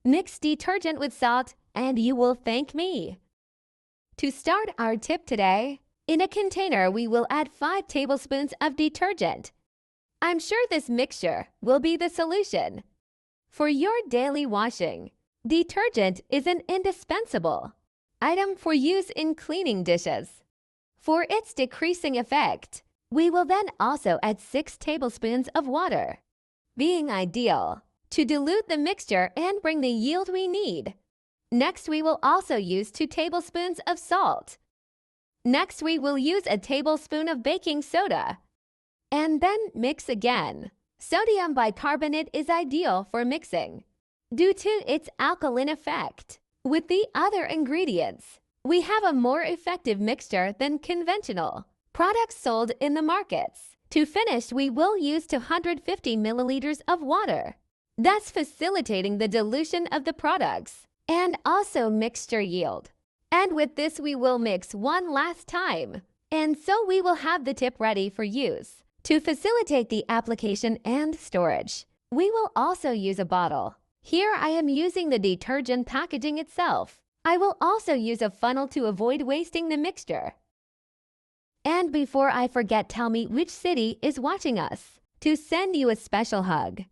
Mix detergent with salt and you will thank me. To start our tip today, in a container we will add 5 tablespoons of detergent. I'm sure this mixture will be the solution. For your daily washing, detergent is an indispensable item for use in cleaning dishes. For its decreasing effect, we will then also add 6 tablespoons of water, being ideal to dilute the mixture and bring the yield we need. Next, we will also use 2 tablespoons of salt. Next, we will use a tablespoon of baking soda. And then mix again. Sodium bicarbonate is ideal for mixing due to its alkaline effect. With the other ingredients, we have a more effective mixture than conventional products sold in the markets. To finish, we will use 250 milliliters of water, thus facilitating the dilution of the products and also mixture yield. And with this, we will mix one last time. And so we will have the tip ready for use. To facilitate the application and storage, we will also use a bottle. Here I am using the detergent packaging itself. I will also use a funnel to avoid wasting the mixture. And before I forget, tell me which city is watching us to send you a special hug.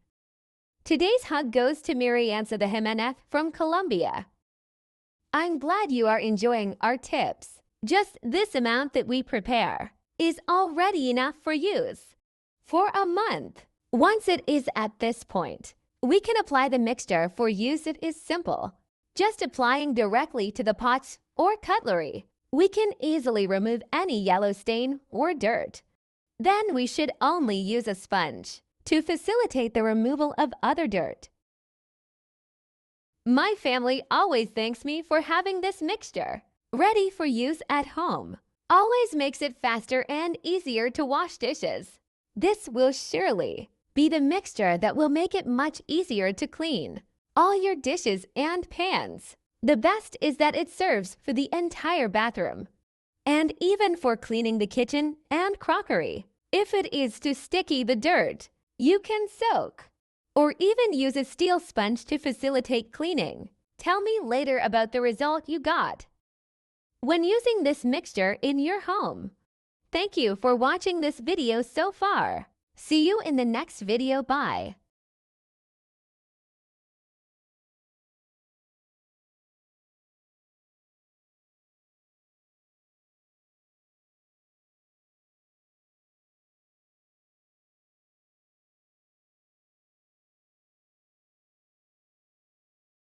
Today's hug goes to Marianza de Jimenez from Colombia. I'm glad you are enjoying our tips. Just this amount that we prepare is already enough for use for a month. Once it is at this point, we can apply the mixture. For use, it is simple. Just applying directly to the pots or cutlery. We can easily remove any yellow stain or dirt. Then we should only use a sponge to facilitate the removal of other dirt. My family always thanks me for having this mixture ready for use at home. Always makes it faster and easier to wash dishes. This will surely be the mixture that will make it much easier to clean all your dishes and pans. The best is that it serves for the entire bathroom and even for cleaning the kitchen and crockery. If it is too sticky, the dirt, you can soak or even use a steel sponge to facilitate cleaning. Tell me later about the result you got when using this mixture in your home. Thank you for watching this video so far. See you in the next video. Bye.